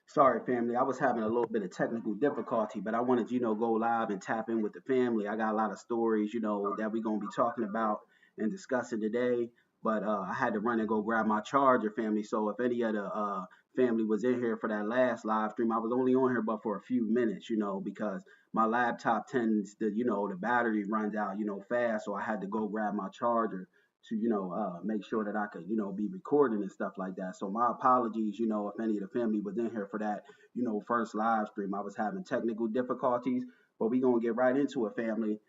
Sorry, family. I was having a little bit of technical difficulty, but I wanted, go live and tap in with the family. I got a lot of stories, that we're gonna be talking about and discussing today. But I had to run and go grab my charger, family. So if any of the family was in here for that last live stream, I was only on here but for a few minutes, because my laptop tends to, the battery runs out, fast. So I had to go grab my charger to make sure that I could be recording and stuff like that. So my apologies, if any of the family was in here for that first live stream. I was having technical difficulties, but we gonna get right into it, family.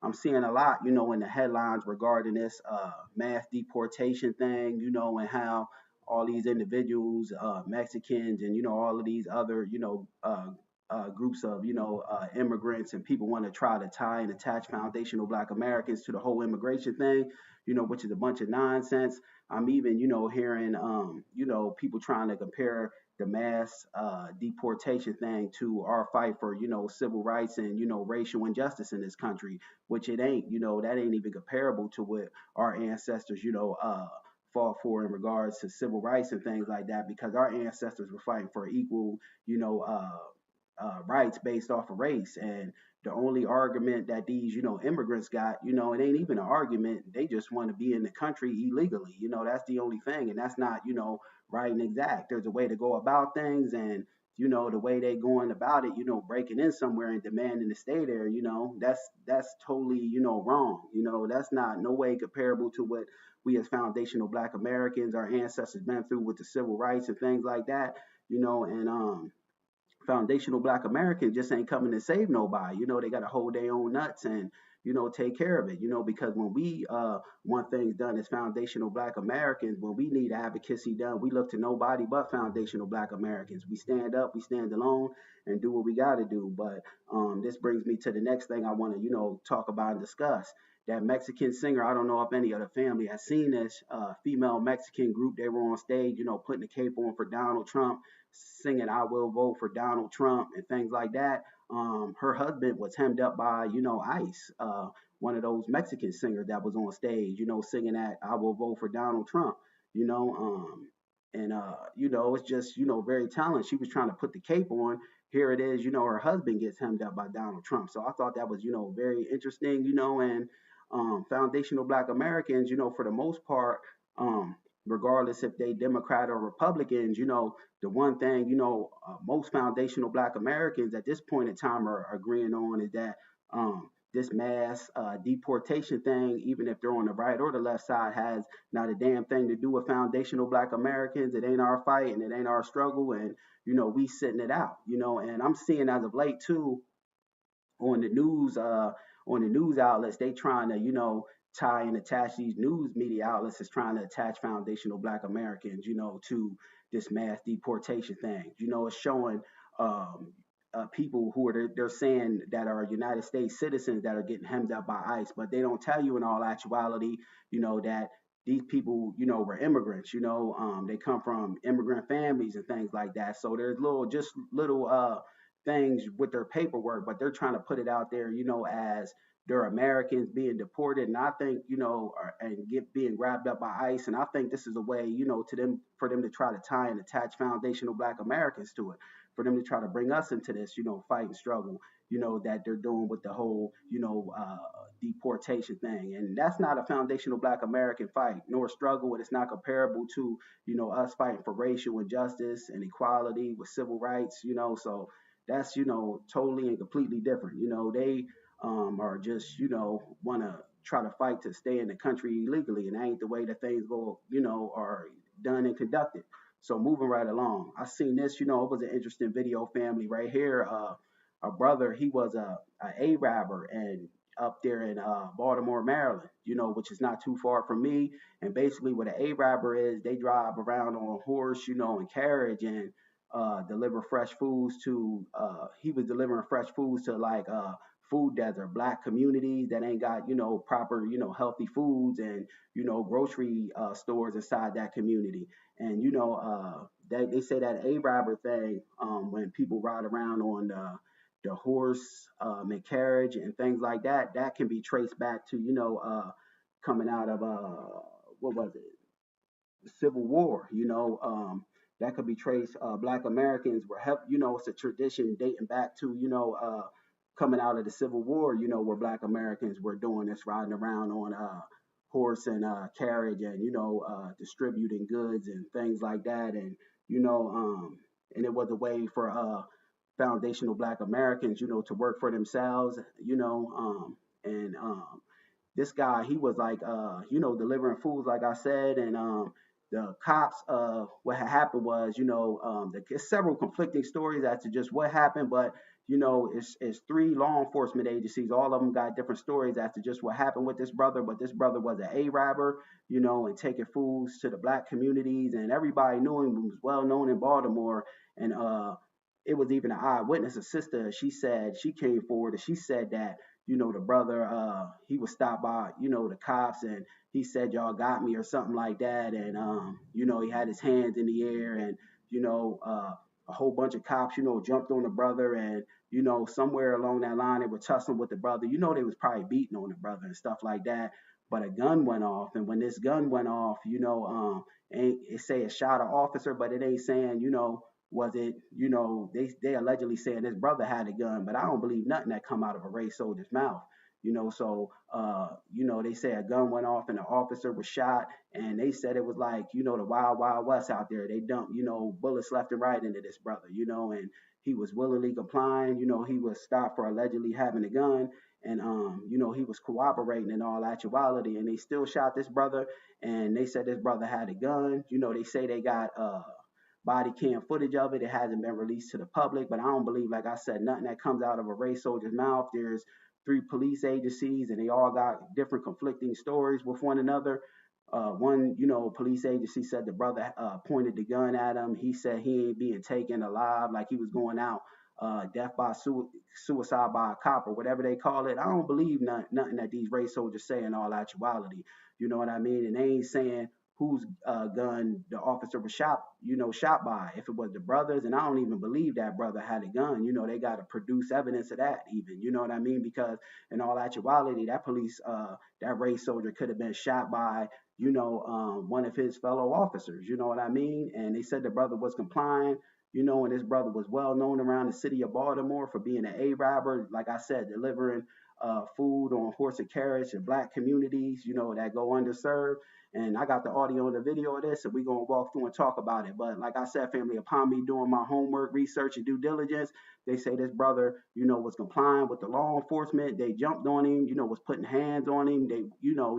I'm seeing a lot in the headlines regarding this mass deportation thing, and how all these individuals, Mexicans, and all of these other groups of immigrants and people want to try to tie and attach foundational Black Americans to the whole immigration thing, which is a bunch of nonsense. I'm even hearing people trying to compare the mass deportation thing to our fight for civil rights and racial injustice in this country, which it ain't. That ain't even comparable to what our ancestors fought for in regards to civil rights and things like that, because our ancestors were fighting for equal rights based off of race. And the only argument that these, immigrants got, it ain't even an argument. They just want to be in the country illegally. That's the only thing. And that's not, right and exact. There's a way to go about things. And, the way they going about it, breaking in somewhere and demanding to stay there, that's totally, wrong. That's not no way comparable to what we as foundational Black Americans, our ancestors been through with the civil rights and things like that, and foundational Black Americans just ain't coming to save nobody. They got to hold their own nuts and take care of it. Because when we want things done as foundational Black Americans, when we need advocacy done, we look to nobody but foundational Black Americans. We stand up, we stand alone, and do what we got to do. But this brings me to the next thing I want to talk about and discuss. That Mexican singer, I don't know if any of the family has seen this female Mexican group. They were on stage, putting the cape on for Donald Trump, singing "I will vote for Donald Trump" and things like that. Her husband was hemmed up by ICE, one of those Mexican singers that was on stage, singing that "I will vote for Donald Trump." You know, and it's just very talented. She was trying to put the cape on. Here it is, her husband gets hemmed up by Donald Trump. So I thought that was very interesting, and foundational Black Americans, for the most part, regardless if they Democrat or Republicans, the one thing most foundational Black Americans at this point in time are agreeing on is that this mass deportation thing, even if they're on the right or the left side, has not a damn thing to do with foundational Black Americans. It ain't our fight and it ain't our struggle, and we sitting it out. And I'm seeing as of late too on the news, outlets, they trying to tie and attach, these news media outlets is trying to attach foundational Black Americans to this mass deportation thing. It's showing people who are they're saying that are United States citizens that are getting hemmed up by ICE, but they don't tell you in all actuality that these people were immigrants. They come from immigrant families and things like that. So there's little things with their paperwork, but they're trying to put it out there, as they're Americans being deported. And I think, and being grabbed up by ICE. And I think this is a way, to them, for them to try to tie and attach foundational Black Americans to it, for them to try to bring us into this, fight and struggle, that they're doing with the whole, deportation thing. And that's not a foundational Black American fight nor struggle. And it's not comparable to, us fighting for racial injustice and equality with civil rights, so that's totally and completely different. They are just want to try to fight to stay in the country illegally, and that ain't the way that things go are done and conducted. So moving right along, I seen this. It was an interesting video, family, right here. A brother, he was a Arabber and up there in Baltimore, Maryland, which is not too far from me. And basically what an Arabber is, they drive around on a horse, and carriage, and deliver fresh foods to he was delivering fresh foods to like food desert Black communities that ain't got proper healthy foods and grocery stores inside that community. And they say that Arabber thing, when people ride around on the horse and carriage and things like that, that can be traced back to coming out of what was it, the Civil War. that could be traced. Black Americans were help. It's a tradition dating back to coming out of the Civil War. Where Black Americans were doing this, riding around on horse and carriage, and distributing goods and things like that, and it was a way for foundational Black Americans, to work for themselves, and this guy, he was like, delivering foods, like I said, and the cops, what had happened was, there's several conflicting stories as to just what happened, but it's three law enforcement agencies. All of them got different stories as to just what happened with this brother. But this brother was an A-robber, and taking foods to the Black communities, and everybody knew him. He was well known in Baltimore, and it was even an eyewitness, a sister. She came forward and she said that the brother, he was stopped by the cops, and he said, y'all got me, or something like that, and he had his hands in the air, and a whole bunch of cops jumped on the brother, and somewhere along that line they were tussling with the brother. They was probably beating on the brother and stuff like that, but a gun went off, and when this gun went off, it say it shot an officer, but it ain't saying was it, they allegedly saying this brother had a gun, but I don't believe nothing that come out of a race soldier's mouth. So they say a gun went off and the officer was shot, and they said it was like, the wild, wild west out there. They dumped, bullets left and right into this brother, and he was willingly complying. He was stopped for allegedly having a gun, and he was cooperating in all actuality, and they still shot this brother, and they said this brother had a gun. They say they got body cam footage of it. It hasn't been released to the public, but I don't believe, like I said, nothing that comes out of a race soldier's mouth. There's three police agencies, and they all got different conflicting stories with one another. One, police agency said the brother pointed the gun at him. He said he ain't being taken alive, like he was going out death by suicide by a cop, or whatever they call it. I don't believe nothing that these race soldiers say in all actuality. You know what I mean? And they ain't saying whose gun the officer was shot by. If it was the brothers, and I don't even believe that brother had a gun. They got to produce evidence of that, even. You know what I mean? Because in all actuality, that race soldier could have been shot by, one of his fellow officers. You know what I mean? And they said the brother was complying. And this brother was well known around the city of Baltimore for being an A-robber, like I said, delivering food on horse and carriage in Black communities, that go underserved. And I got the audio and the video of this, and we're going to walk through and talk about it. But like I said, family, upon me doing my homework, research, and due diligence, they say this brother, was complying with the law enforcement. They jumped on him, was putting hands on him. They,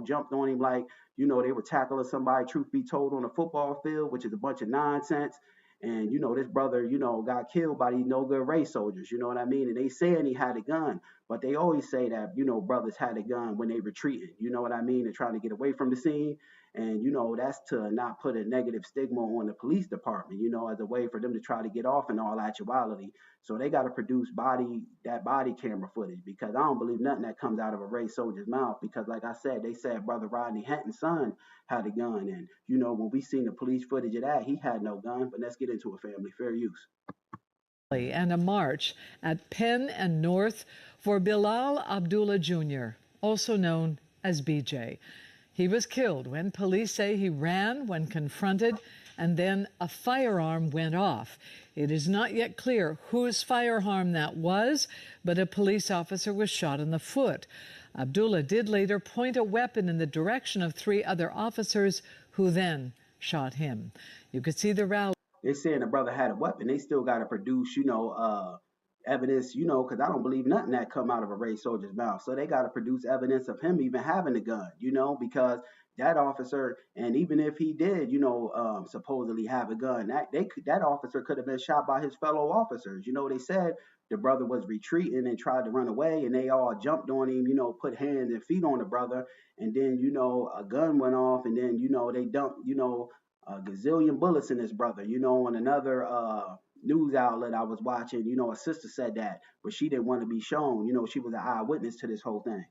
jumped on him like, they were tackling somebody, truth be told, on a football field, which is a bunch of nonsense. And, this brother, got killed by these no good race soldiers, you know what I mean? And they saying he had a gun, but they always say that, brothers had a gun when they retreated, you know what I mean? They're trying to get away from the scene. And, that's to not put a negative stigma on the police department, as a way for them to try to get off in all actuality. So they got to produce body camera footage, because I don't believe nothing that comes out of a race soldier's mouth. Because like I said, they said brother Rodney Henton's son had a gun. And, when we seen the police footage of that, he had no gun. But let's get into it, family. Fair use. And a march at Penn and North for Bilal Abdullah Jr., also known as BJ. He was killed when police say he ran when confronted, and then a firearm went off. It is not yet clear whose firearm that was, but a police officer was shot in the foot. Abdullah did later point a weapon in the direction of three other officers, who then shot him. You could see the rally. They're saying the brother had a weapon. They still got to produce, evidence, because I don't believe nothing that come out of a race soldier's mouth. So they got to produce evidence of him even having a gun, because that officer, and even if he did, supposedly have a gun, that officer could have been shot by his fellow officers. They said the brother was retreating and tried to run away, and they all jumped on him, put hands and feet on the brother, and then, a gun went off, and then, they dumped, a gazillion bullets in this brother. On another news outlet I was watching, a sister said that, but she didn't want to be shown. She was an eyewitness to this whole thing.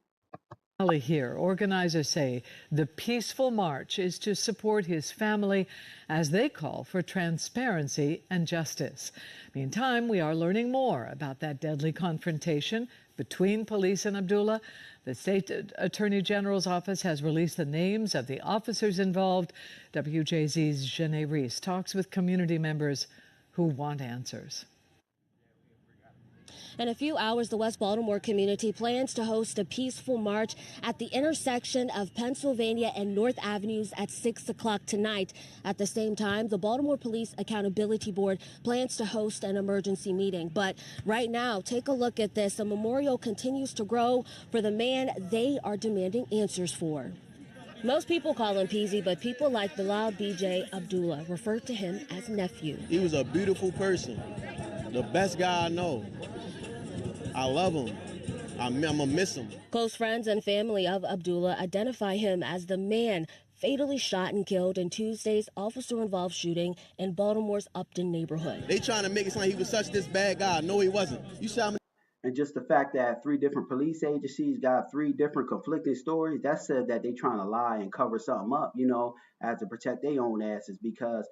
Here, organizers say the peaceful march is to support his family as they call for transparency and justice. Meantime, we are learning more about that deadly confrontation between police and Abdullah. The state attorney general's office has released the names of the officers involved. WJZ's Janae Reese talks with community members who want answers. In a few hours, the West Baltimore community plans to host a peaceful march at the intersection of Pennsylvania and North Avenues at 6 o'clock tonight. At the same time, the Baltimore Police Accountability Board plans to host an emergency meeting. But right now, take a look at this. The memorial continues to grow for the man they are demanding answers for. Most people call him Peasy, but people like Bilal BJ Abdullah refer to him as nephew. He was a beautiful person, the best guy I know. I love him. I'm gonna miss him. Close friends and family of Abdullah identify him as the man fatally shot and killed in Tuesday's officer-involved shooting in Baltimore's Upton neighborhood. They trying to make it sound like he was such this bad guy. No, he wasn't. You saw him. And just the fact that 3 different police agencies got 3 different conflicting stories, that said that they trying to lie and cover something up, as to protect their own asses, because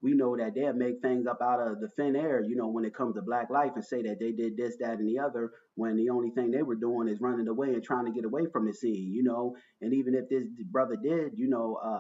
we know that they'll make things up out of the thin air, when it comes to Black life, and say that they did this, that, and the other, when the only thing they were doing is running away and trying to get away from the scene, and even if this brother did,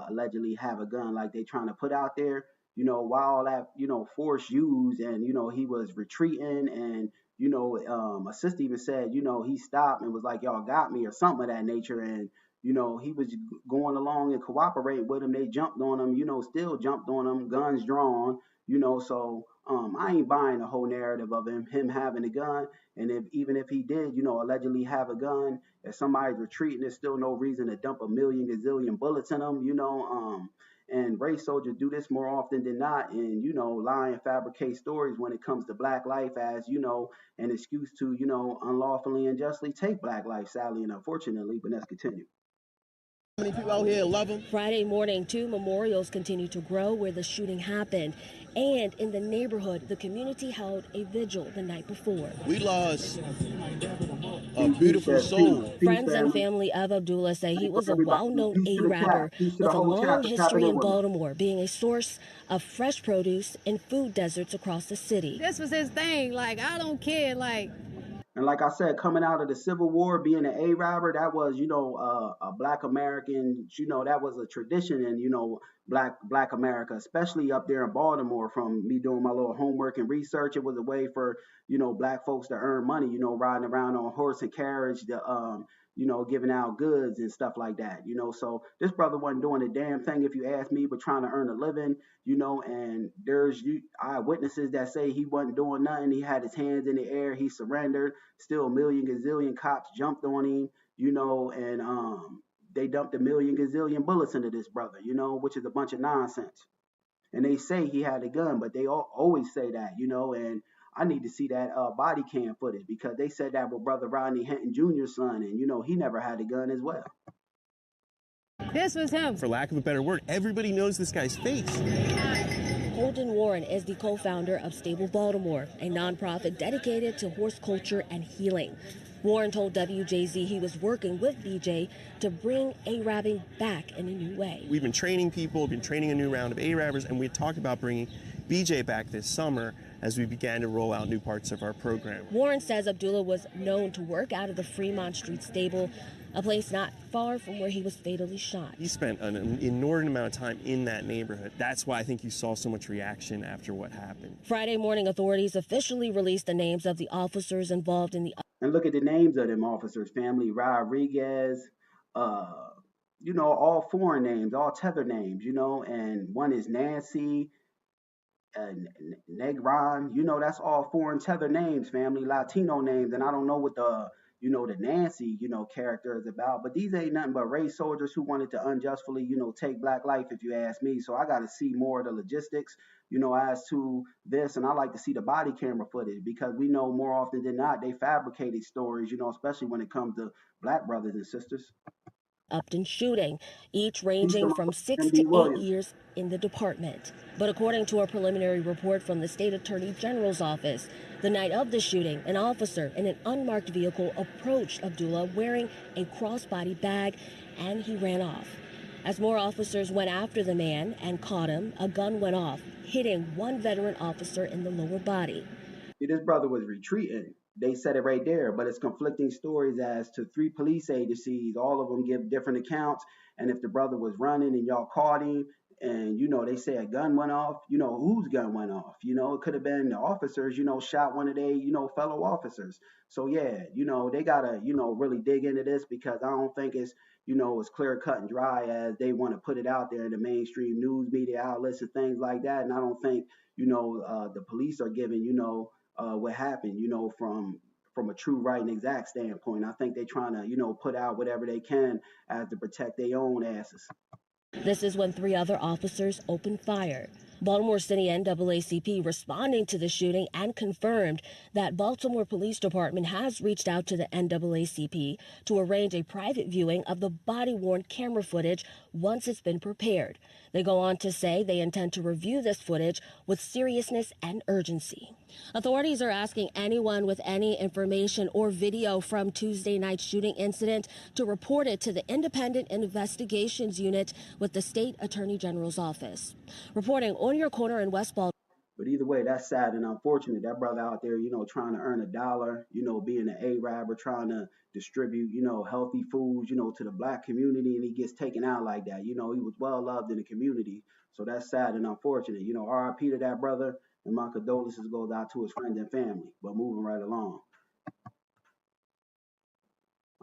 allegedly have a gun like they trying to put out there, while all that, force used, and, he was retreating, and a sister even said, he stopped and was like, y'all got me, or something of that nature. And, he was going along and cooperating with him. They jumped on him, still jumped on him, guns drawn, so I ain't buying the whole narrative of him having a gun. And even if he did, allegedly have a gun, if somebody's retreating, there's still no reason to dump a million gazillion bullets in them, and race soldiers do this more often than not, and lie and fabricate stories when it comes to Black life as an excuse to unlawfully and justly take Black life, sadly and unfortunately. But let's continue. How many people out here love him? Friday morning, 2 memorials continue to grow where the shooting happened. And in the neighborhood, the community held a vigil the night before. We lost a beautiful soul. Friends and family of Abdullah say he was a well-known A-rapper with a long history in Baltimore, being a source of fresh produce in food deserts across the city. This was his thing. Like, I don't care. And like I said, coming out of the Civil War, being an A-robber, that was, a Black American, that was a tradition in, Black America, especially up there in Baltimore. From me doing my little homework and research, it was a way for, Black folks to earn money, riding around on horse and carriage, giving out goods and stuff like that, So this brother wasn't doing a damn thing, if you ask me, but trying to earn a living, and there's eyewitnesses that say he wasn't doing nothing. He had his hands in the air. He surrendered. Still a million gazillion cops jumped on him, and they dumped a million gazillion bullets into this brother, which is a bunch of nonsense. And they say he had a gun, but they always say that, and I need to see that body cam footage, because they said that with brother Rodney Hinton Jr.'s son, and he never had a gun as well. This was him. For lack of a better word, everybody knows this guy's face. Holden Warren is the co-founder of Stable Baltimore, a nonprofit dedicated to horse culture and healing. Warren told WJZ he was working with BJ to bring A-rabbing back in a new way. We've been training people, been training a new round of A-rabbers, and we talked about bringing BJ back this summer as we began to roll out new parts of our program. Warren says Abdullah was known to work out of the Fremont Street stable, a place not far from where he was fatally shot. He spent an inordinate amount of time in that neighborhood. That's why I think you saw so much reaction after what happened. Friday morning, authorities officially released the names of the officers involved in the... And look at the names of them officers, family. Rodriguez, all foreign names, all tether names, and one is Nancy, Negron, that's all foreign tether names, family, Latino names. And I don't know what the Nancy, character is about, but these ain't nothing but race soldiers who wanted to unjustly, take Black life, if you ask me. So I got to see more of the logistics, as to this. And I like to see the body camera footage, because we know more often than not, they fabricated stories, especially when it comes to Black brothers and sisters. Upton shooting, each ranging from 6 to 8 years in the department. But according to a preliminary report from the state attorney general's office, the night of the shooting, an officer in an unmarked vehicle approached Abdullah wearing a crossbody bag, and he ran off. As more officers went after the man and caught him, a gun went off, hitting one veteran officer in the lower body. This brother was retreating. they said it right there, but it's conflicting stories as to three police agencies. All of them give different accounts. And if the brother was running and y'all caught him, and they say a gun went off, whose gun went off? It could have been the officers, shot one of their, fellow officers. So yeah, they gotta, really dig into this because I don't think it's, as clear cut and dry as they want to put it out there in the mainstream news media outlets and things like that. And I don't think, the police are giving, what happened, from a true right and exact standpoint. I think they're trying to, put out whatever they can as to protect their own asses. This is when 3 other officers opened fire. Baltimore City NAACP responding to the shooting and confirmed that Baltimore Police Department has reached out to the NAACP to arrange a private viewing of the body-worn camera footage once it's been prepared. They go on to say they intend to review this footage with seriousness and urgency. Authorities are asking anyone with any information or video from Tuesday night's shooting incident to report it to the Independent Investigations Unit with the State Attorney General's office. Reporting on your corner in West Baltimore. But either way, that's sad and unfortunate. That brother out there, trying to earn $1, being an Arab or trying to distribute, healthy foods, to the black community, and he gets taken out like that. He was well loved in the community. So that's sad and unfortunate. RIP to that brother, and my condolences goes out to his friends and family. But moving right along.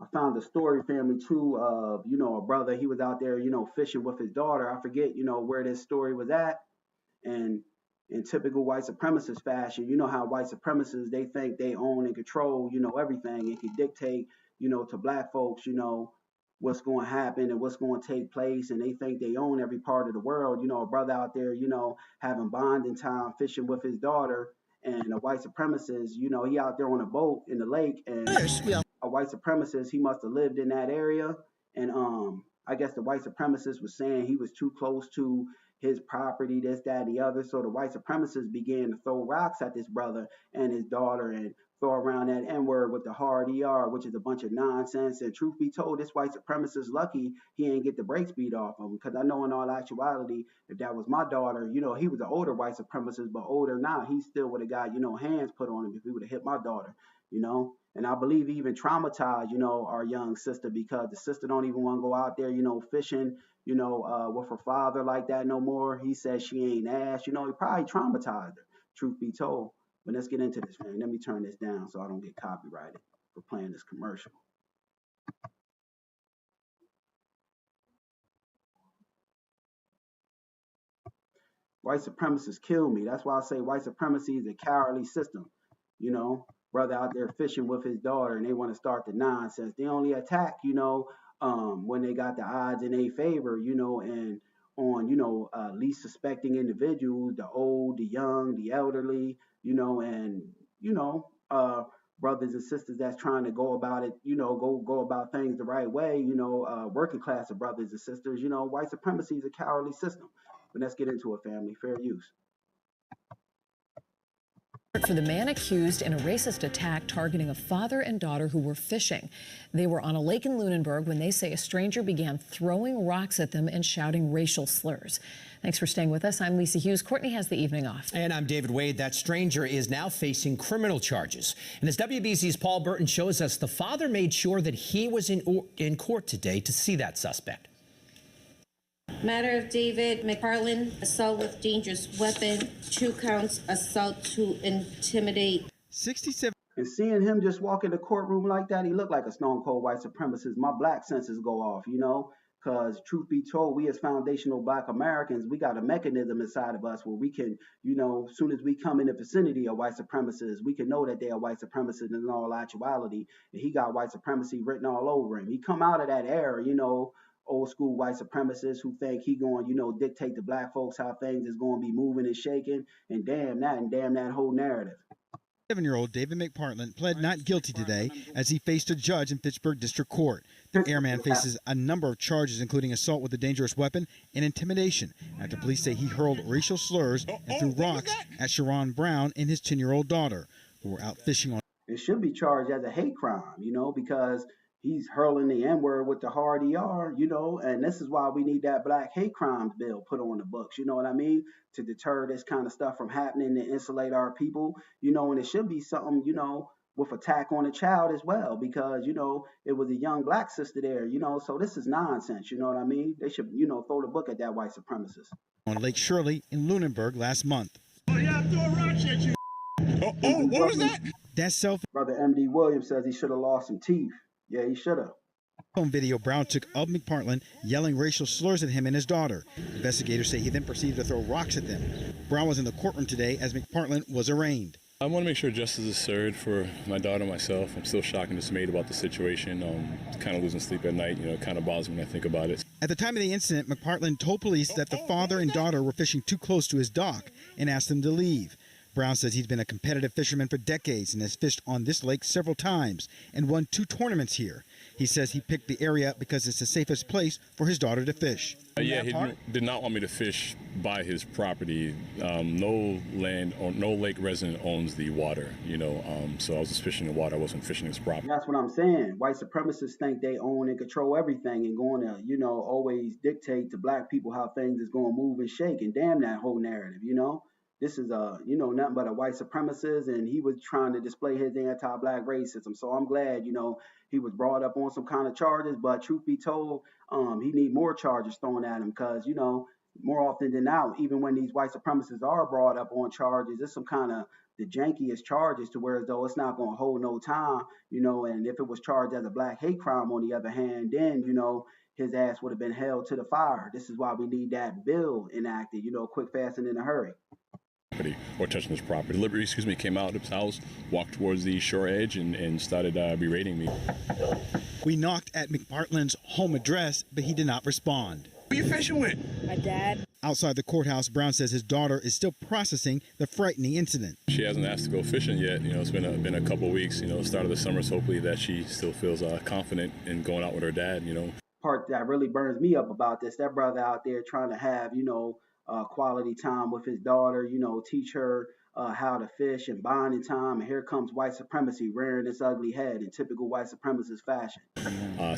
I found a story, family, too, of, a brother, he was out there, fishing with his daughter. I forget, where this story was at. And in typical white supremacist fashion, how white supremacists, they think they own and control, everything and can dictate, to black folks, what's going to happen and what's going to take place. And they think they own every part of the world. A brother out there, having bonding time, fishing with his daughter, and a white supremacist, he out there on a boat in the lake, and a white supremacist, he must have lived in that area. And I guess the white supremacist was saying he was too close to his property, this, that, and the other. So the white supremacists began to throw rocks at this brother and his daughter and throw around that N-word with the hard ER, which is a bunch of nonsense. And truth be told, this white supremacist lucky he ain't get the brakes beat off him, because I know in all actuality, if that was my daughter, he was an older white supremacist, but older now, he still would have got, hands put on him if he would have hit my daughter, And I believe he even traumatized, our young sister, because the sister don't even want to go out there, fishing, with her father like that no more. He says she ain't ass. He probably traumatized her, truth be told. But let's get into this, man. Let me turn this down so I don't get copyrighted for playing this commercial. White supremacists kill me. That's why I say white supremacy is a cowardly system. Brother out there fishing with his daughter and they want to start the nonsense. They only attack, when they got the odds in their favor, and on, least suspecting individuals, the old, the young, the elderly, and, brothers and sisters that's trying to go about it, go about things the right way, working class of brothers and sisters, white supremacy is a cowardly system. But let's get into it, family. Fair use. For the man accused in a racist attack targeting a father and daughter who were fishing. They were on a lake in Lunenburg when they say a stranger began throwing rocks at them and shouting racial slurs. Thanks for staying with us. I'm Lisa Hughes. Courtney has the evening off. And I'm David Wade. That stranger is now facing criminal charges. And as WBZ's Paul Burton shows us, the father made sure that he was in court today to see that suspect. Matter of David McFarland, assault with dangerous weapon, 2 counts, assault to intimidate. 67. And seeing him just walk in the courtroom like that, he looked like a stone cold white supremacist. My black senses go off, because truth be told, we as foundational black Americans, we got a mechanism inside of us where we can, as soon as we come in the vicinity of white supremacists, we can know that they are white supremacists in all actuality. And he got white supremacy written all over him. He come out of that era, old school white supremacists who think he going, dictate to black folks how things is going to be moving and shaking, and damn that whole narrative. 7-year-old David McFarland pled not guilty today as he faced a judge in Fitchburg District Court. The airman faces a number of charges, including assault with a dangerous weapon and intimidation, after police say he hurled racial slurs and threw rocks at Sharon Brown and his 10-year-old daughter, who were out fishing on. It should be charged as a hate crime, because he's hurling the N-word with the hard ER, and this is why we need that black hate crimes bill put on the books, you know what I mean? To deter this kind of stuff from happening, to insulate our people, and it should be something, with attack on a child as well, because it was a young black sister there. So this is nonsense. You know what I mean? They should throw the book at that white supremacist. On Lake Shirley in Lunenburg last month. Oh, yeah, throw rocks at you. Oh, what was that? That cell Brother MD Williams says he should have lost some teeth. Yeah, he should have. phone video Brown took of McPartland yelling racial slurs at him and his daughter. Investigators say he then proceeded to throw rocks at them. Brown was in the courtroom today as McPartland was arraigned. I want to make sure justice is served for my daughter and myself. I'm still shocked and dismayed about the situation. Kind of losing sleep at night. It kind of bothers me when I think about it. At the time of the incident, McPartland told police that the father and daughter were fishing too close to his dock and asked them to leave. Brown says he's been a competitive fisherman for decades and has fished on this lake several times and won 2 tournaments here. He says he picked the area because it's the safest place for his daughter to fish. Yeah, he did not want me to fish by his property. No land or no lake resident owns the water, so I was just fishing the water. I wasn't fishing his property. That's what I'm saying. White supremacists think they own and control everything and going to, always dictate to black people how things is going to move and shake, and damn that whole narrative, This is nothing but a white supremacist, and he was trying to display his anti-black racism. So I'm glad, he was brought up on some kind of charges, but truth be told, he need more charges thrown at him because, more often than not, even when these white supremacists are brought up on charges, it's some kind of the jankiest charges to where as though it's not going to hold no time, and if it was charged as a black hate crime on the other hand, then, his ass would have been held to the fire. This is why we need that bill enacted, quick, fast, and in a hurry. Or touching his property. Liberty, came out of his house, walked towards the shore edge, and started berating me. We knocked at McPartland's home address, but he did not respond. Who you fishing with? My dad. Outside the courthouse, Brown says his daughter is still processing the frightening incident. She hasn't asked to go fishing yet. It's been a couple of weeks. Start of the summer, so hopefully that she still feels confident in going out with her dad. Part that really burns me up about this, that brother out there trying to have quality time with his daughter, teach her how to fish and bonding time, and here comes white supremacy rearing its ugly head in typical white supremacist fashion.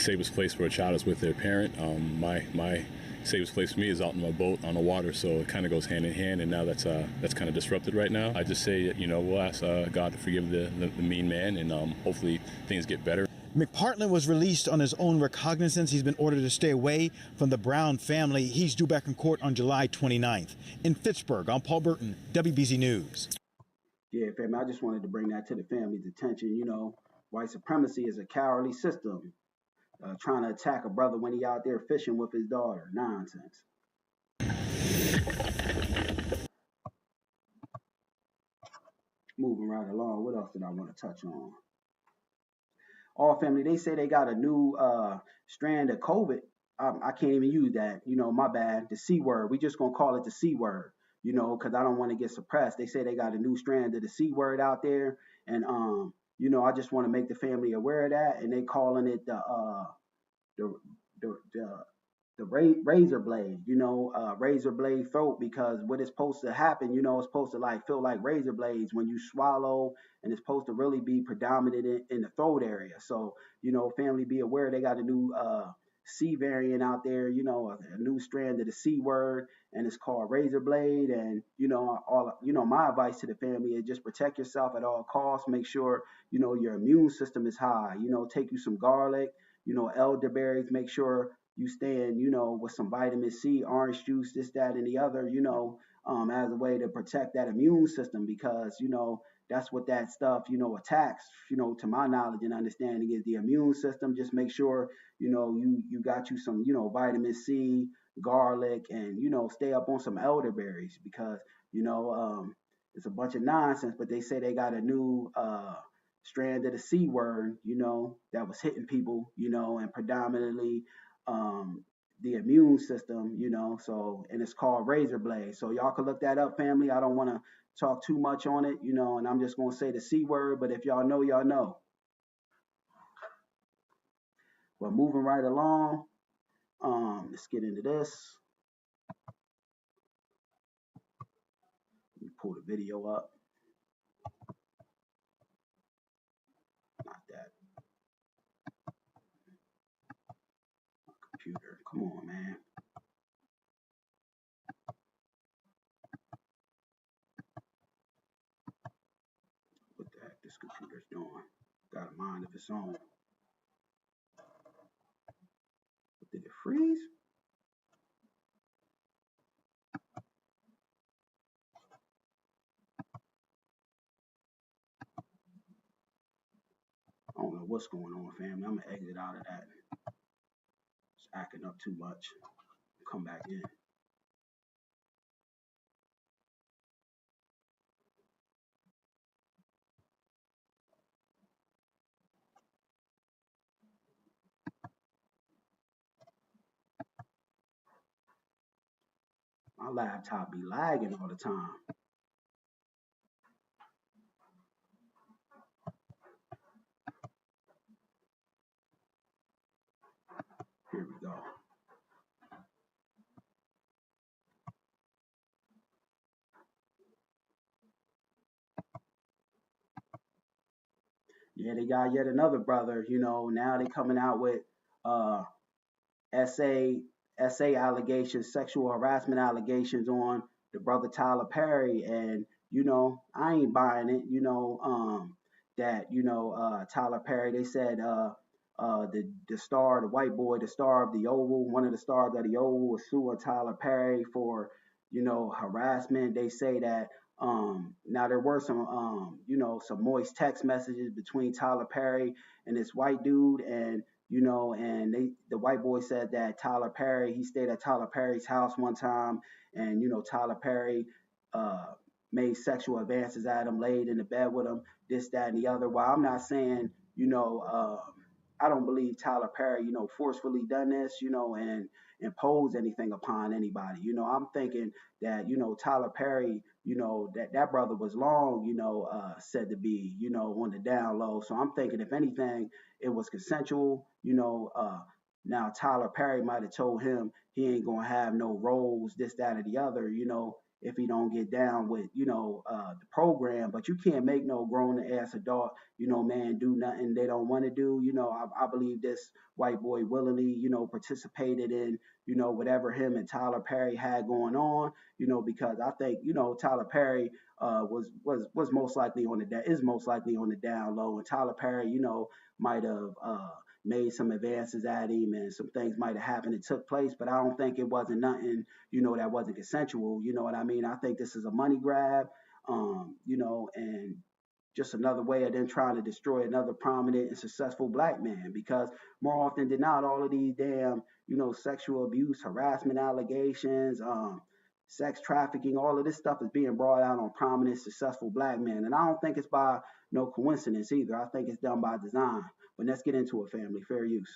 Safest place for a child is with their parent. My safest place for me is out in my boat on the water, so it kind of goes hand in hand, and now that's kind of disrupted right now. I just say, we'll ask God to forgive the mean man, and hopefully things get better. McPartland was released on his own recognizance. He's been ordered to stay away from the Brown family. He's due back in court on July 29th. In Fitchburg, I'm Paul Burton, WBZ News. Yeah, family, I just wanted to bring that to the family's attention. White supremacy is a cowardly system trying to attack a brother when he out there fishing with his daughter. Nonsense. Moving right along, what else did I want to touch on? All family, they say they got a new strand of COVID. I can't even use that. My bad. The C word. We just going to call it the C word, because I don't want to get suppressed. They say they got a new strand of the C word out there. And, I just want to make the family aware of that. And they calling it the razor blade, razor blade throat, because what is supposed to happen, it's supposed to feel like razor blades when you swallow, and it's supposed to really be predominant in the throat area. So, family, be aware they got a new C variant out there, a new strand of the C word, and it's called razor blade. And, my advice to the family is just protect yourself at all costs. Make sure, your immune system is high, take you some garlic, elderberries, make sure you stand, with some vitamin C, orange juice, this, that, and the other, as a way to protect that immune system, because, that's what that stuff, attacks, to my knowledge and understanding, is the immune system. Just make sure, you got you some, vitamin C, garlic, and, stay up on some elderberries, because, it's a bunch of nonsense, but they say they got a new strand of the C word, that was hitting people, and predominantly the immune system, so, and it's called razor blade. So y'all can look that up, family. I don't want to talk too much on it, and I'm just going to say the C word, but if y'all know, y'all know. But moving right along, let's get into this. Let me pull the video up. Not that. My computer, come on, man. What the heck this computer's doing? it's on. Did it freeze? I don't know what's going on, family. I'm gonna exit out of that. It's acting up too much. Come back in. My laptop be lagging all the time. Here we go. Yeah, they got yet another brother, you know, now they coming out with SA allegations, sexual harassment allegations on the brother Tyler Perry, and you know I ain't buying it. That Tyler Perry. They said the star, the white boy, the star of the Oval, one of the stars of the Oval, was suing Tyler Perry for harassment. They say that now there were some some moist text messages between Tyler Perry and this white dude, and the white boy said that Tyler Perry, he stayed at Tyler Perry's house one time, and Tyler Perry made sexual advances at him, laid in the bed with him, this, that, and the other. While I'm not saying, I don't believe Tyler Perry, forcefully done this, and imposed anything upon anybody. I'm thinking that, Tyler Perry, that brother was long, said to be, on the down low. So I'm thinking, if anything, it was consensual. Now Tyler Perry might have told him he ain't gonna have no roles, this, that, or the other, if he don't get down with, the program. But you can't make no grown ass adult, man, do nothing they don't want to do. I believe this white boy willingly, participated in, whatever him and Tyler Perry had going on, because I think, Tyler Perry was most likely is most likely on the down low, and Tyler Perry, might have made some advances at him, and some things might have happened and took place, but I don't think it wasn't nothing, that wasn't consensual. You know what I mean? I think this is a money grab, and just another way of them trying to destroy another prominent and successful black man, because more often than not, all of these damn, sexual abuse, harassment allegations, sex trafficking, all of this stuff is being brought out on prominent, successful black men. And I don't think it's by no coincidence either. I think it's done by design. But let's get into it, family. Fair use.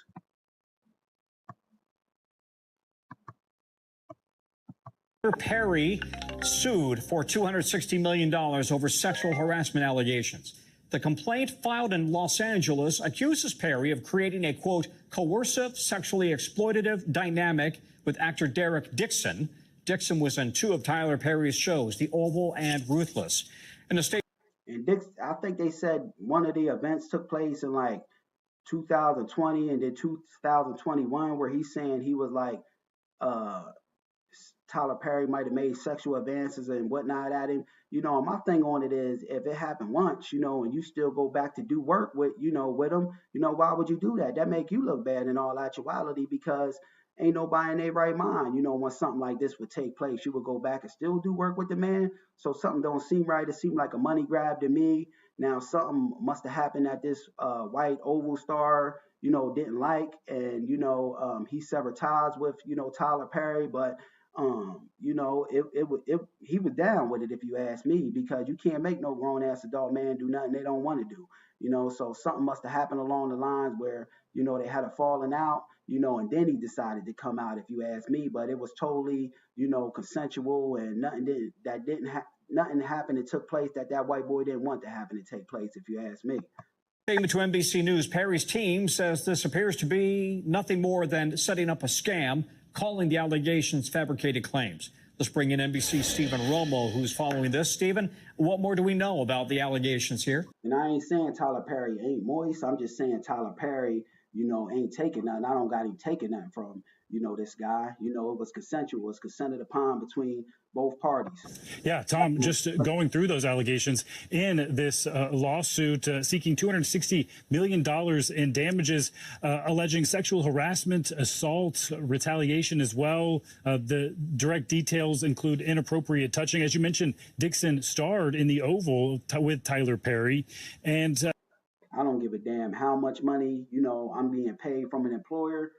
Perry sued for $260 million over sexual harassment allegations. The complaint filed in Los Angeles accuses Perry of creating a, quote, coercive, sexually exploitative dynamic with actor Derek Dixon. Dixon was in two of Tyler Perry's shows, The Oval and Ruthless. In a state. And I think they said one of the events took place in like 2020 and then 2021, where he's saying he was like, Tyler Perry might have made sexual advances and whatnot at him. My thing on it is, if it happened once, and you still go back to do work with, with him, why would you do that? That make you look bad in all actuality, because ain't nobody in their right mind, when something like this would take place, you would go back and still do work with the man. So something don't seem right. It seemed like a money grab to me. Now, something must have happened that this white Oval star, didn't like, and, he severed ties with, Tyler Perry, but he was down with it, if you ask me, because you can't make no grown ass adult man do nothing they don't want to do, so something must have happened along the lines where, they had a falling out, and then he decided to come out, if you ask me. But it was totally, consensual, and nothing happened that took place that white boy didn't want to happen to take place, if you ask me. Statement to NBC News, Perry's team says this appears to be nothing more than setting up a scam, calling the allegations fabricated claims. Let's bring in NBC's Stephen Romo, who's following this. Stephen, what more do we know about the allegations here? And I ain't saying Tyler Perry ain't moist. I'm just saying Tyler Perry, ain't taking nothing. I don't got him taking nothing from, this guy. It was consensual, it was consented upon between both parties. Yeah, Tom, just going through those allegations in this lawsuit seeking $260 million in damages, alleging sexual harassment, assault, retaliation as well. The direct details include inappropriate touching. As you mentioned, Dixon starred in The Oval with Tyler Perry. And I don't give a damn how much money, I'm being paid from an employer.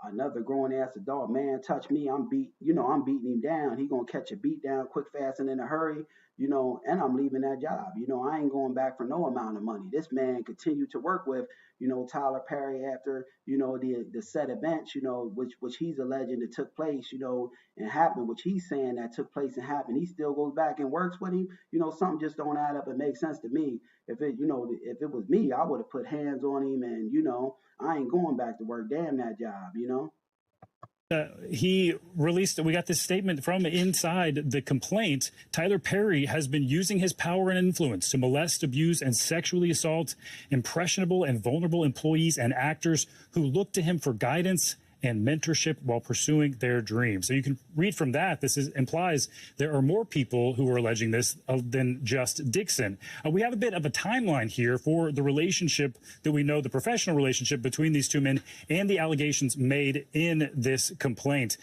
Another grown ass adult man touch me, I'm beating him down. He gonna catch a beat down quick, fast, and in a hurry, and I'm leaving that job. I ain't going back for no amount of money. This man continued to work with, Tyler Perry after, the said events, which he's alleging that took place, and happened, which he's saying that took place and happened. He still goes back and works with him. Something just don't add up and make sense to me. If it was me, I would have put hands on him and, I ain't going back to work. Damn that job, he released, we got this statement from inside the complaint. Tyler Perry has been using his power and influence to molest, abuse, and sexually assault impressionable and vulnerable employees and actors who look to him for guidance and mentorship while pursuing their dreams. So you can read from that, implies there are more people who are alleging this than just Dixon. We have a bit of a timeline here for the relationship that we know, the professional relationship between these two men and the allegations made in this complaint,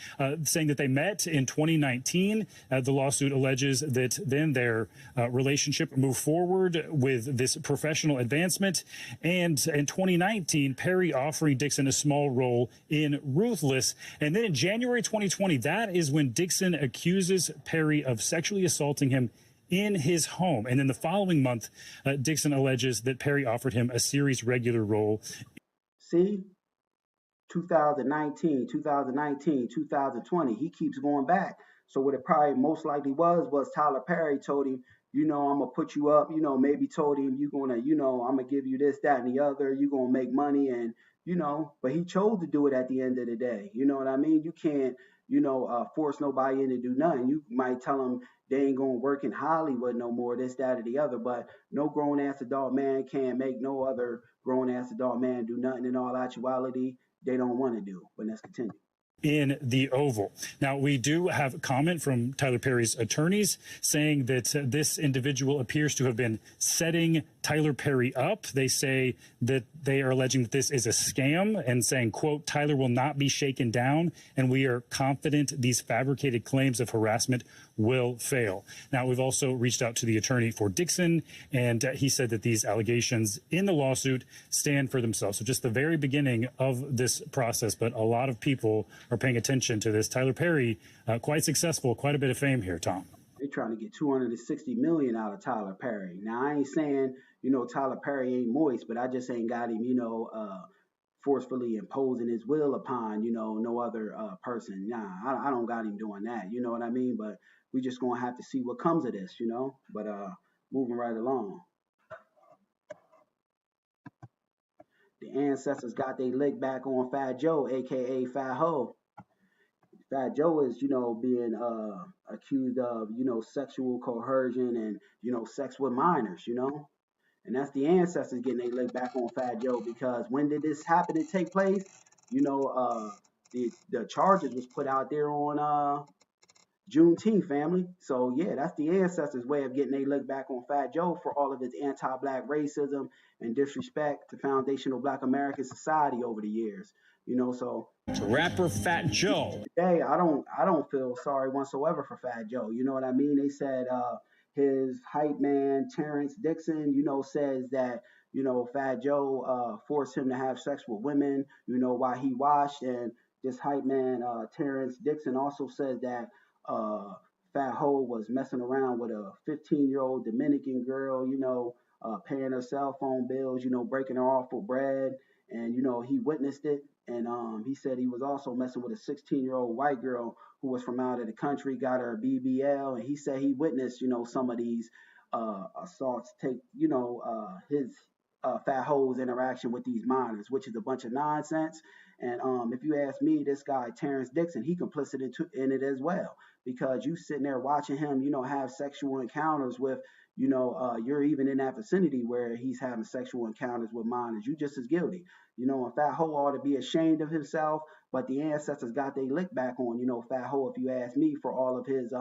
saying that they met in 2019. The lawsuit alleges that then their relationship moved forward with this professional advancement. And in 2019, Perry offering Dixon a small role in Ruthless. And then in January 2020, that is when Dixon accuses Perry of sexually assaulting him in his home. And then the following month, Dixon alleges that Perry offered him a series regular role. See, 2019, 2020, he keeps going back. So what it probably most likely was Tyler Perry told him, I'm going to put you up, maybe told him you're going to, I'm going to give you this, that, and the other. You're going to make money and, but he chose to do it at the end of the day. You know what I mean? You can't, force nobody in to do nothing. You might tell them they ain't going to work in Hollywood no more, this, that, or the other, but no grown-ass adult man can't make no other grown-ass adult man do nothing in all actuality they don't want to do. But let's continue. In The Oval. Now, we do have a comment from Tyler Perry's attorneys saying that this individual appears to have been setting Tyler Perry up. They say that they are alleging that this is a scam and saying, quote, Tyler will not be shaken down, and we are confident these fabricated claims of harassment will fail. Now, we've also reached out to the attorney for Dixon, and he said that these allegations in the lawsuit stand for themselves. So just the very beginning of this process, but a lot of people are paying attention to this. Tyler Perry, quite successful, quite a bit of fame here, Tom. They're trying to get $260 million out of Tyler Perry. Now, I ain't saying, Tyler Perry ain't moist, but I just ain't got him, forcefully imposing his will upon, no other person. Nah, I don't got him doing that. You know what I mean? But we just going to have to see what comes of this, But moving right along. The ancestors got their lick back on Fatjoe, a.k.a. Fatjoe. Fatjoe is, being accused of, sexual coercion and, sex with minors, And that's the ancestors getting their lick back on Fatjoe, because when did this happen to take place? The charges was put out there on Juneteenth, family. So yeah, that's the ancestors' way of getting their lick back on Fatjoe for all of his anti-black racism and disrespect to foundational Black American society over the years. So rapper Fatjoe. Today, I don't feel sorry whatsoever for Fatjoe. You know what I mean? They said his hype man Terrence Dixon, says that Fatjoe forced him to have sex with women, while he watched, and this hype man Terrence Dixon also said that Fatjoe was messing around with a 15-year-old Dominican girl, paying her cell phone bills, breaking her off for bread, and he witnessed it. And he said he was also messing with a 16-year-old white girl who was from out of the country, got her BBL, and he said he witnessed, some of these assaults take, his Fatjoe's interaction with these minors, which is a bunch of nonsense. And if you ask me, this guy Terrence Dixon, he complicit in it as well, because you sitting there watching him, have sexual encounters with, you're even in that vicinity where he's having sexual encounters with minors. You just as guilty. And Fat Ho ought to be ashamed of himself. But the ancestors got their lick back on, Fat Ho, if you ask me, for all of his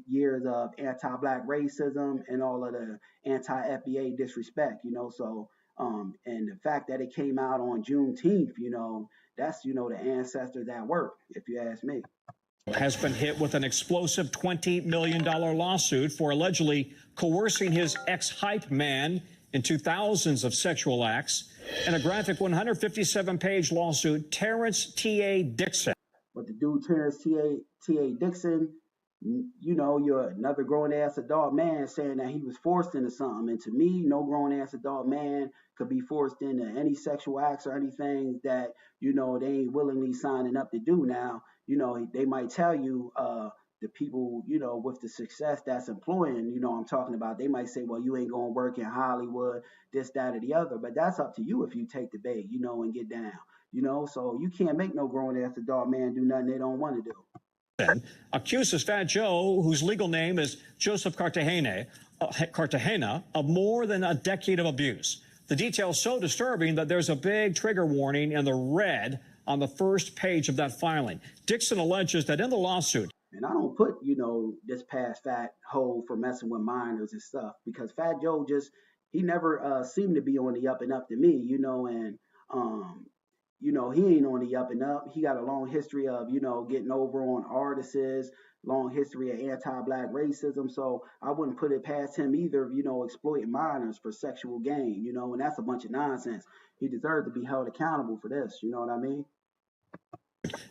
years of anti-black racism and all of the anti-FBA disrespect, So, and the fact that it came out on Juneteenth, that's, the ancestors at work, if you ask me. Has been hit with an explosive $20 million lawsuit for allegedly coercing his ex-hype man into thousands of sexual acts. In a graphic 157-page lawsuit, Terrence T.A. Dixon. But the dude, Terrence T.A. Dixon, you're another grown-ass adult man saying that he was forced into something. And to me, no grown-ass adult man could be forced into any sexual acts or anything that, they ain't willingly signing up to do. Now, they might tell you, the people, with the success that's employing, I'm talking about, they might say, well, you ain't going to work in Hollywood, this, that, or the other. But that's up to you if you take the bait, and get down, So you can't make no grown-ass adult man do nothing they don't want to do. Accuses Fatjoe, whose legal name is Joseph Cartagena, of more than a decade of abuse. The details so disturbing that there's a big trigger warning in the red on the first page of that filing. Dixon alleges that in the lawsuit, and I don't put, this past Fat Ho for messing with minors and stuff, because Fat Joe he never seemed to be on the up and up to me, and he ain't on the up and up. He got a long history of, getting over on artists, long history of anti-black racism. So I wouldn't put it past him either, exploiting minors for sexual gain, and that's a bunch of nonsense. He deserved to be held accountable for this. You know what I mean?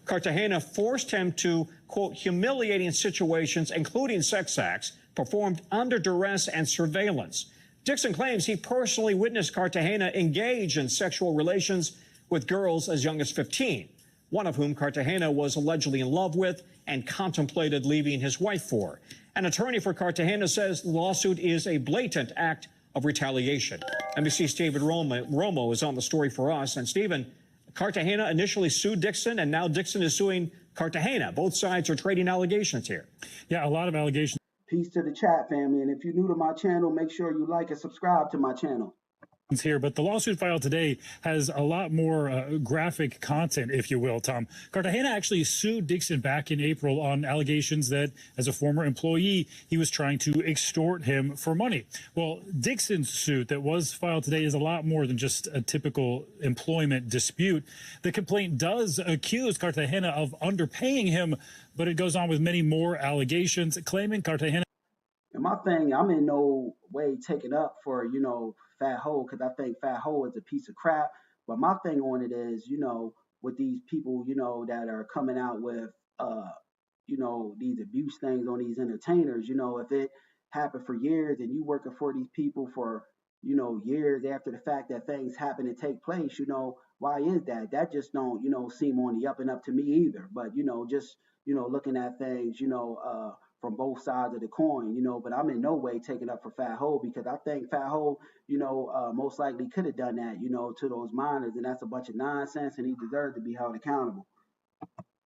Cartagena forced him to, quote, humiliating situations, including sex acts, performed under duress and surveillance. Dixon claims he personally witnessed Cartagena engage in sexual relations with girls as young as 15, one of whom Cartagena was allegedly in love with and contemplated leaving his wife for. An attorney for Cartagena says the lawsuit is a blatant act of retaliation. NBC's David Romo is on the story for us. And Stephen, Cartagena initially sued Dixon, and now Dixon is suing Cartagena. Both sides are trading allegations here. Yeah, a lot of allegations. Peace to the chat, family. And if you're new to my channel, make sure you like and subscribe to my channel. Here, but the lawsuit filed today has a lot more graphic content, if you will, Tom. Cartagena actually sued Dixon back in April on allegations that, as a former employee, he was trying to extort him for money. Well, Dixon's suit that was filed today is a lot more than just a typical employment dispute. The complaint does accuse Cartagena of underpaying him, but it goes on with many more allegations, claiming Cartagena. And my thing, I'm in no way taking up for, Fat Ho, because I think Fat Ho is a piece of crap. But my thing on it is, with these people, that are coming out with, these abuse things on these entertainers, if it happened for years and you working for these people for, years after the fact that things happen and take place, why is that? That just don't, seem on the up and up to me either. But, just, looking at things, from both sides of the coin, but I'm in no way taking up for Fat Ho, because I think Fat Ho, most likely could have done that, to those minors, and that's a bunch of nonsense, and he deserved to be held accountable.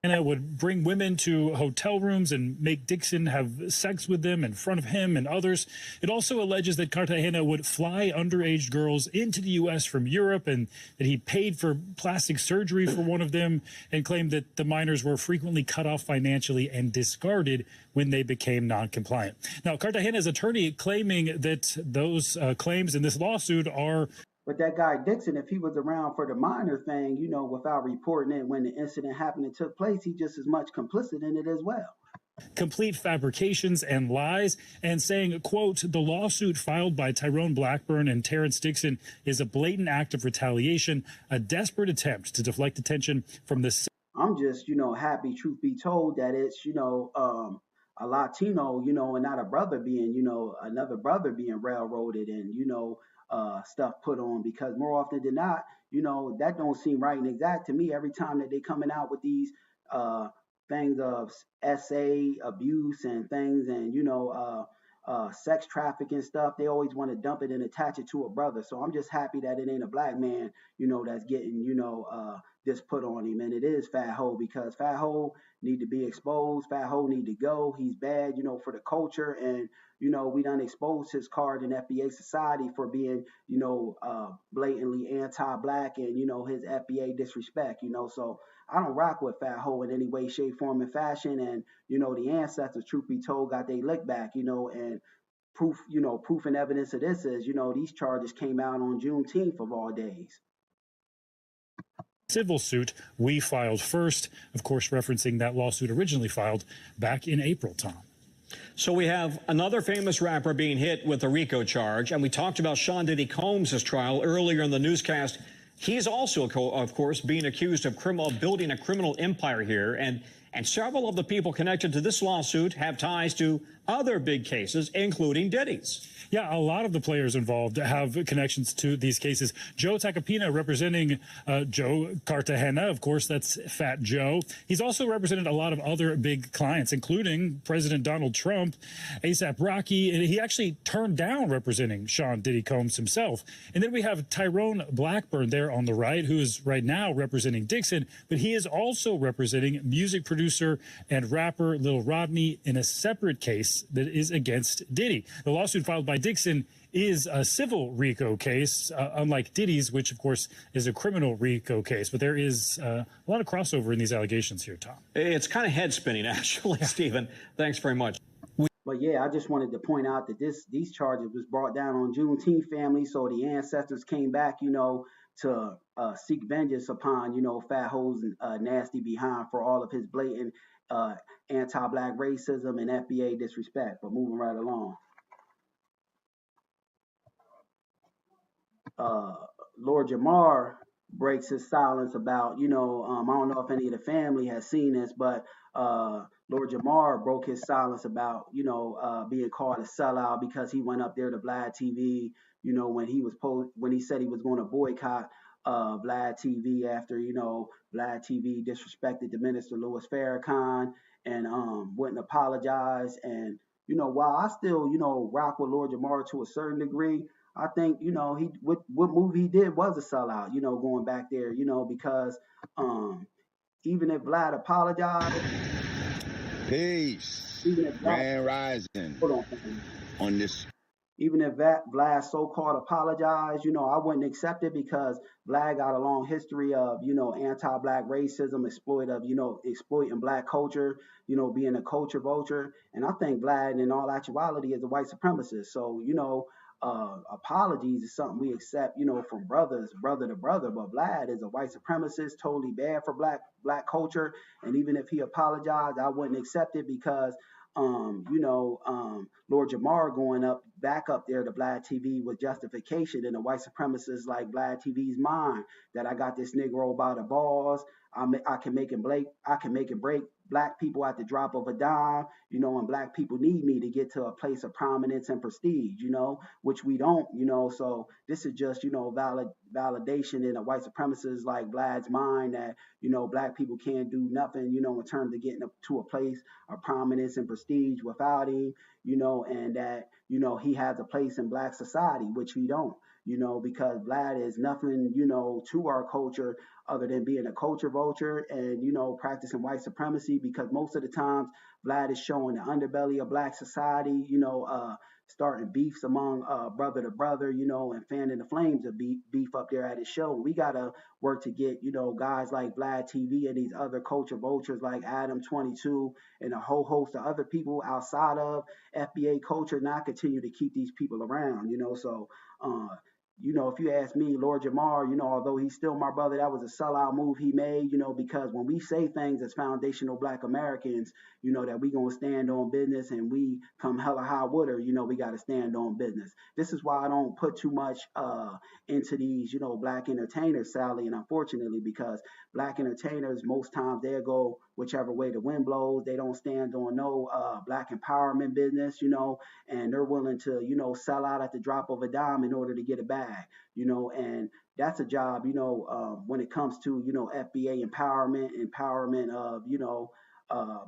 Cartagena would bring women to hotel rooms and make Dixon have sex with them in front of him and others. It also alleges that Cartagena would fly underage girls into the U.S. from Europe, and that he paid for plastic surgery for one of them, and claimed that the minors were frequently cut off financially and discarded when they became non-compliant. Now, Cartagena's attorney claiming that those claims in this lawsuit are... But that guy Dixon, if he was around for the minor thing, without reporting it when the incident happened and took place, he just as much complicit in it as well. Complete fabrications and lies, and saying, quote, the lawsuit filed by Tyrone Blackburn and Terrence Dixon is a blatant act of retaliation, a desperate attempt to deflect attention from this. I'm just, happy, truth be told, that it's, a Latino, and not a brother being, another brother being railroaded and, stuff put on, because more often than not, that don't seem right and exact to me every time that they coming out with these things of SA abuse and things, and sex trafficking stuff. They always want to dump it and attach it to a brother. So I'm just happy that it ain't a black man, that's getting, this put on him, and it is Fatjoe because Fatjoe need to be exposed. Fatjoe need to go. He's bad, for the culture, and we done exposed his card in FBA society for being, blatantly anti-black and his FBA disrespect. So I don't rock with Fatjoe in any way, shape, form, and fashion, and the ancestors, truth be told, got they lick back, and proof and evidence of this is, these charges came out on Juneteenth of all days. Civil suit we filed first, of course, referencing that lawsuit originally filed back in April, Tom. So we have another famous rapper being hit with a RICO charge, and we talked about Sean Diddy Combs' trial earlier in the newscast. He's also, of course, being accused of building a criminal empire here, and several of the people connected to this lawsuit have ties to other big cases, including Diddy's. Yeah, a lot of the players involved have connections to these cases. Joe Tacopina representing Joe Cartagena, of course, that's Fat Joe. He's also represented a lot of other big clients, including President Donald Trump, A$AP Rocky, and he actually turned down representing Sean Diddy Combs himself. And then we have Tyrone Blackburn there on the right, who is right now representing Dixon, but he is also representing music producer and rapper Lil Rodney in a separate case that is against Diddy. The lawsuit filed by Dixon is a civil RICO case, unlike Diddy's, which, of course, is a criminal RICO case. But there is a lot of crossover in these allegations here, Tom. It's kind of head-spinning, actually, Stephen. Thanks very much. But yeah, I just wanted to point out that these charges was brought down on Juneteenth, family, so the ancestors came back, to seek vengeance upon, Fatjoe's nasty behind for all of his blatant anti-black racism and FBA disrespect. But moving right along. Lord Jamar breaks his silence about, I don't know if any of the family has seen this, but Lord Jamar broke his silence about, being called a sellout because he went up there to Vlad TV, when he said he was going to boycott Vlad TV after, Vlad TV disrespected the minister Louis Farrakhan and wouldn't apologize. And, while I still, rock with Lord Jamar to a certain degree, I think, what movie he did was a sellout, going back there, because even if Vlad apologized. Peace. Even if Grand Rising. Hold on this. Even if Vlad so-called apologized, I wouldn't accept it because Vlad got a long history of, anti-black racism, exploiting black culture, being a culture vulture. And I think Vlad, in all actuality, is a white supremacist. So, apologies is something we accept, from brother to brother. But Vlad is a white supremacist, totally bad for black culture. And even if he apologized, I wouldn't accept it because, Lord Jamar going back up there to Vlad TV with justification in a white supremacist like Vlad TV's mind that I got this Negro by the balls. I can make and break black people at the drop of a dime, and black people need me to get to a place of prominence and prestige, which we don't, so this is just, validation in a white supremacist like Vlad's mind that, black people can't do nothing, in terms of getting to a place of prominence and prestige without him, and that, he has a place in black society, which we don't, because Vlad is nothing, to our culture other than being a culture vulture and, practicing white supremacy, because most of the times Vlad is showing the underbelly of black society, starting beefs among brother to brother, and fanning the flames of beef up there at his show. We got to work to get, guys like Vlad TV and these other culture vultures like Adam 22 and a whole host of other people outside of FBA culture not continue to keep these people around, so if you ask me, Lord Jamar, although he's still my brother, that was a sellout move he made, because when we say things as foundational black Americans, that we going to stand on business and we come hella high water, we got to stand on business. This is why I don't put too much into these, black entertainers, Sally, and unfortunately, because black entertainers, most times they'll go whichever way the wind blows. They don't stand on no black empowerment business, and they're willing to, sell out at the drop of a dime in order to get a bag, and that's a job, when it comes to, FBA empowerment of,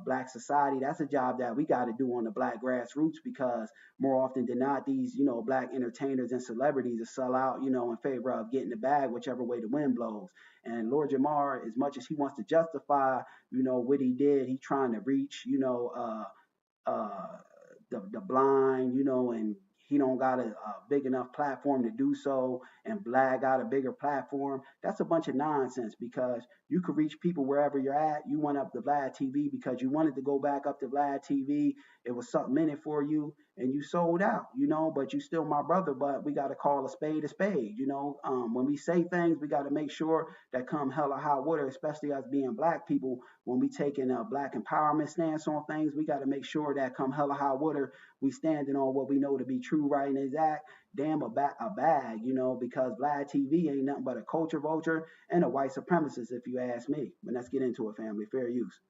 black society. That's a job that we got to do on the black grassroots, because more often than not, these, black entertainers and celebrities will sell out, in favor of getting the bag, whichever way the wind blows. And Lord Jamar, as much as he wants to justify, what he did, he trying to reach, the blind, and he don't got a big enough platform to do so, and Vlad got a bigger platform. That's a bunch of nonsense, because you could reach people wherever you're at. You went up to Vlad TV because you wanted to go back up to Vlad TV. It was something in it for you, and you sold out, but you still my brother, but we got to call a spade a spade, when we say things, we got to make sure that come hell or high water, especially us being black people, when we taking a black empowerment stance on things, we got to make sure that come hell or high water, we standing on what we know to be true, right, and exact. Damn a bag, because Vlad TV ain't nothing but a culture vulture and a white supremacist, if you ask me. But let's get into it, family. Fair use.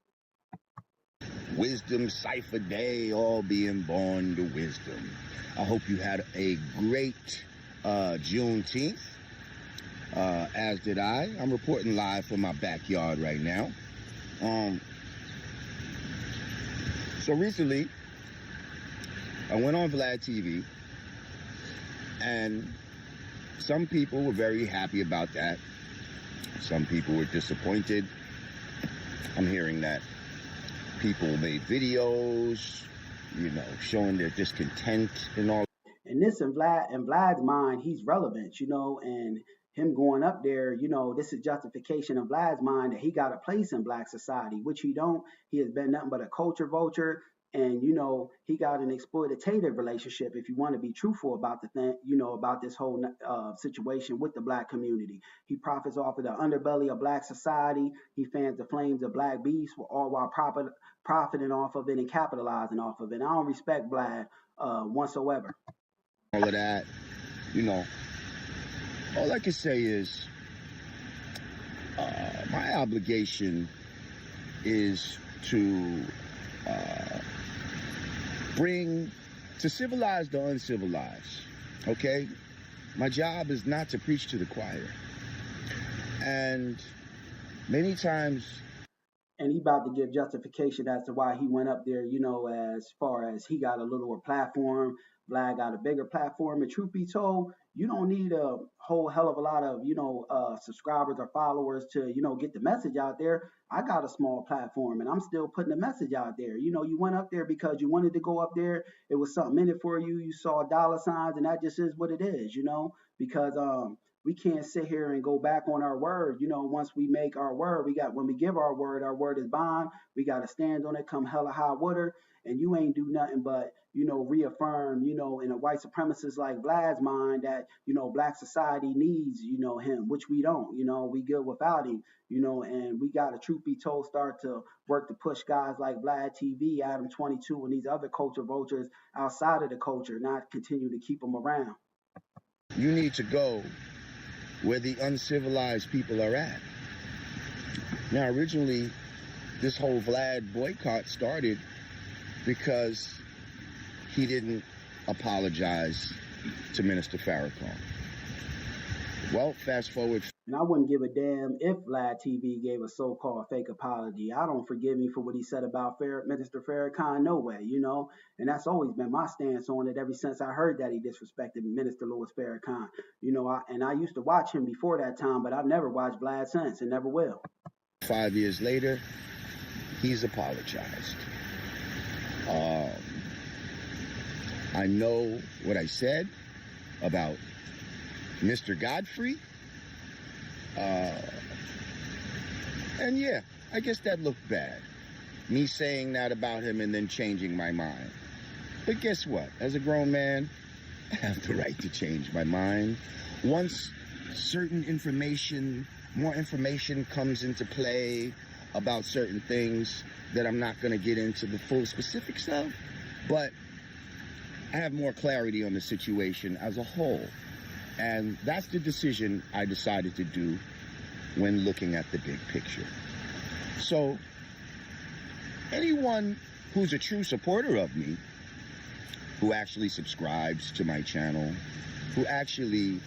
Wisdom Cipher Day, all being born to wisdom. I hope you had a great Juneteenth, as did I. I'm reporting live from my backyard right now. So recently, I went on Vlad TV, and some people were very happy about that. Some people were disappointed. I'm hearing that people made videos, showing their discontent and all. And this in Vlad's mind, he's relevant, and him going up there, this is justification in Vlad's mind that he got a place in black society, which he don't. He has been nothing but a culture vulture. And, he got an exploitative relationship, if you want to be truthful about the thing, about this whole situation with the black community. He profits off of the underbelly of black society. He fans the flames of BlaccBase, all while profiting off of it and capitalizing off of it. And I don't respect Vlad whatsoever. All of that, all I can say is my obligation is to to civilize the uncivilized, okay? My job is not to preach to the choir. And many times... And he about to give justification as to why he went up there, as far as he got a littler platform, Vlad got a bigger platform. And truth be told, you don't need a whole hell of a lot of, subscribers or followers to, get the message out there. I got a small platform and I'm still putting the message out there. You went up there because you wanted to go up there. It was something in it for you. You saw dollar signs, and that just is what it is, because we can't sit here and go back on our word. Once we make our word, when we give our word is bond. We got to stand on it come hell or high water. And you ain't do nothing but, reaffirm, in a white supremacist like Vlad's mind that, black society needs, him, which we don't, we good without him, and we got to, truth be told, start to work to push guys like Vlad TV, Adam 22, and these other culture vultures outside of the culture, not continue to keep them around. You need to go where the uncivilized people are at. Now, originally, this whole Vlad boycott started because he didn't apologize to Minister Farrakhan. Well, fast forward. And I wouldn't give a damn if Vlad TV gave a so-called fake apology. I don't forgive me for what he said about Minister Farrakhan, no way, And that's always been my stance on it ever since I heard that he disrespected Minister Louis Farrakhan. I used to watch him before that time, but I've never watched Vlad since and never will. 5 years later, he's apologized. I know what I said about Mr. Godfrey. And yeah, I guess that looked bad. Me saying that about him and then changing my mind. But guess what? As a grown man, I have the right to change my mind. Once certain information, more information comes into play about certain things that I'm not going to get into the full specifics of, but I have more clarity on the situation as a whole. And that's the decision I decided to do when looking at the big picture. So anyone who's a true supporter of me, who actually subscribes to my channel, who actually,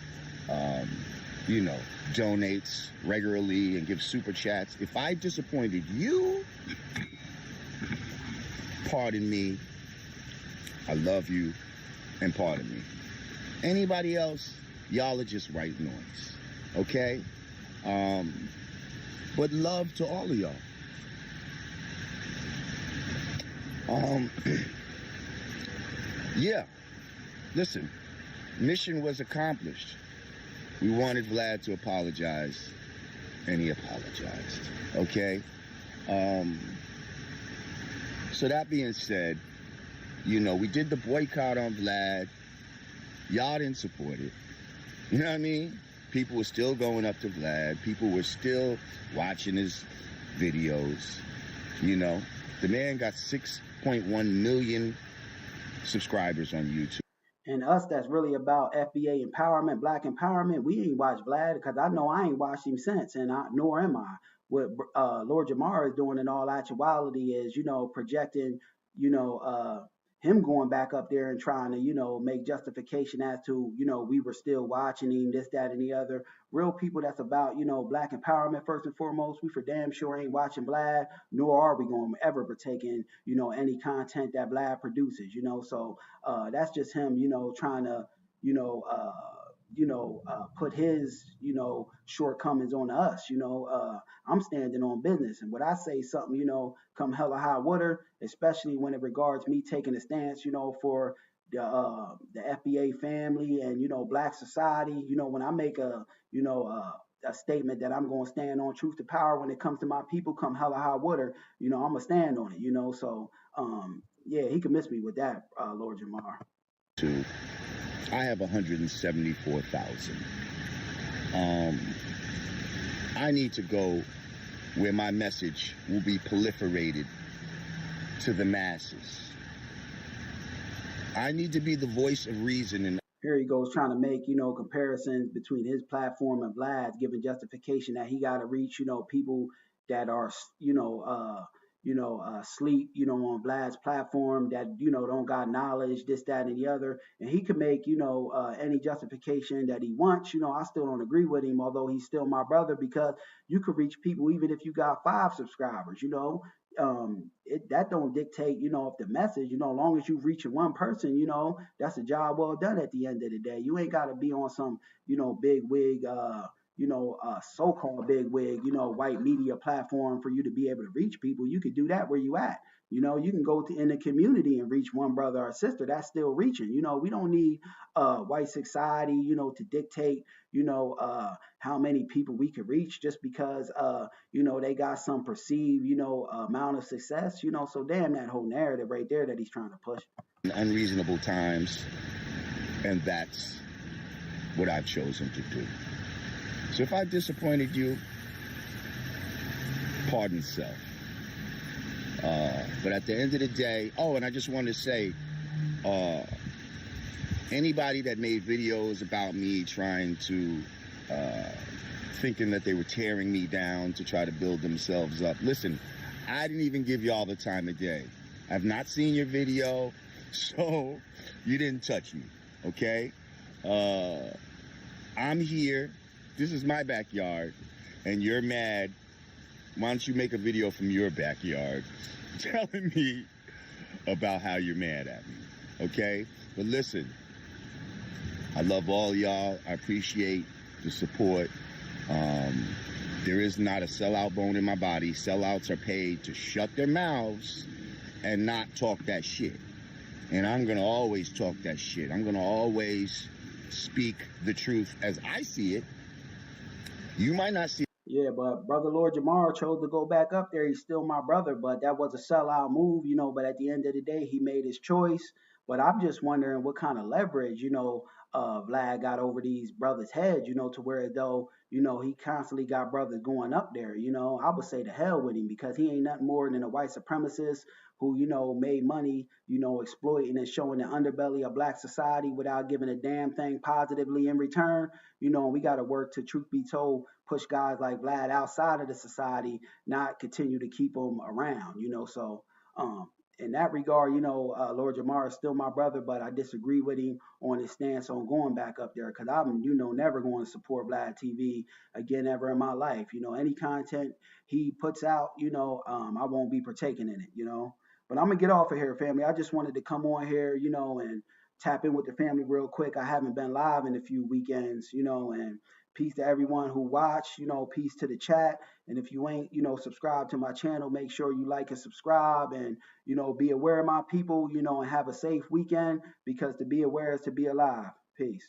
donates regularly and gives super chats, if I disappointed you, pardon me, I love you, and pardon me. Anybody else, y'all are just white noise, okay? But love to all of y'all. Yeah, listen, mission was accomplished. We wanted Vlad to apologize, and he apologized, okay? So that being said, you know, we did the boycott on Vlad. Y'all didn't support it. You know what I mean? People were still going up to Vlad. People were still watching his videos, you know? The man got 6.1 million subscribers on YouTube. And us, that's really about FBA empowerment, black empowerment. We ain't watched Vlad because I know I ain't watched him since, and nor am I. What Lord Jamar is doing in all actuality is, you know, projecting, you know, him going back up there and trying to, you know, make justification as to, you know, we were still watching him, this, that, and the other. Real people that's about, you know, black empowerment first and foremost. We for damn sure ain't watching Vlad, nor are we going to ever partake in, you know, any content that Vlad produces, you know. So that's just him, you know, trying to, you know, put his, you know, shortcomings on us. You know, I'm standing on business, and when I say something, you know, come hella high water, especially when it regards me taking a stance, you know, for the FBA family and, you know, Black society. You know, when I make a, you know, a statement that I'm going to stand on truth to power when it comes to my people, come hella high water, you know, I'm gonna stand on it. You know, so yeah, he can miss me with that, Lord Jamar. I have 174,000. I need to go where my message will be proliferated to the masses. I need to be the voice of reason. And here he goes trying to make, you know, comparisons between his platform and Vlad's, giving justification that he got to reach, you know, people that are, sleep, you know, on Vlad's platform that, you know, don't got knowledge, this, that, and the other. And he can make, you know, any justification that he wants. You know, I still don't agree with him, although he's still my brother, because you could reach people even if you got 5 subscribers, you know. That don't dictate, you know, if the message, you know, as long as you reaching one person, you know, that's a job well done at the end of the day. You ain't got to be on some, you know, big wig, so-called big wig, you know, white media platform for you to be able to reach people. You could do that where you at. You know, you can go to in the community and reach one brother or sister. That's still reaching. You know, we don't need white society, you know, to dictate, you know, how many people we can reach just because, you know, they got some perceived, you know, amount of success. You know, so damn that whole narrative right there that he's trying to push. Unreasonable times, and that's what I've chosen to do. So if I disappointed you, pardon self. But at the end of the day, and I just wanted to say, anybody that made videos about me trying to, thinking that they were tearing me down to try to build themselves up. Listen, I didn't even give y'all the time of day. I've not seen your video, so you didn't touch me, okay? I'm here. This is my backyard, and you're mad. Why don't you make a video from your backyard telling me about how you're mad at me, okay? But listen, I love all y'all. I appreciate the support. There is not a sellout bone in my body. Sellouts are paid to shut their mouths and not talk that shit. And I'm going to always talk that shit. I'm going to always speak the truth as I see it. You might not see. Yeah, but brother Lord Jamar chose to go back up there. He's still my brother, but that was a sellout move, you know. But at the end of the day, he made his choice. But I'm just wondering what kind of leverage, you know, Vlad got over these brothers' heads, you know, to where though, you know, he constantly got brothers going up there. You know, I would say to hell with him because he ain't nothing more than a white supremacist who, you know, made money, you know, exploiting and showing the underbelly of Black society without giving a damn thing positively in return. You know, we got to work to, truth be told, push guys like Vlad outside of the society, not continue to keep them around, you know. So in that regard, you know, Lord Jamar is still my brother, but I disagree with him on his stance on going back up there because I'm, you know, never going to support Vlad TV again ever in my life. You know, any content he puts out, you know, I won't be partaking in it, you know. But I'm gonna get off of here, family. I just wanted to come on here, you know, and tap in with the family real quick. I haven't been live in a few weekends, you know, and peace to everyone who watched, you know, peace to the chat. And if you ain't, you know, subscribed to my channel, make sure you like and subscribe and, you know, be aware of my people, you know, and have a safe weekend because to be aware is to be alive. Peace.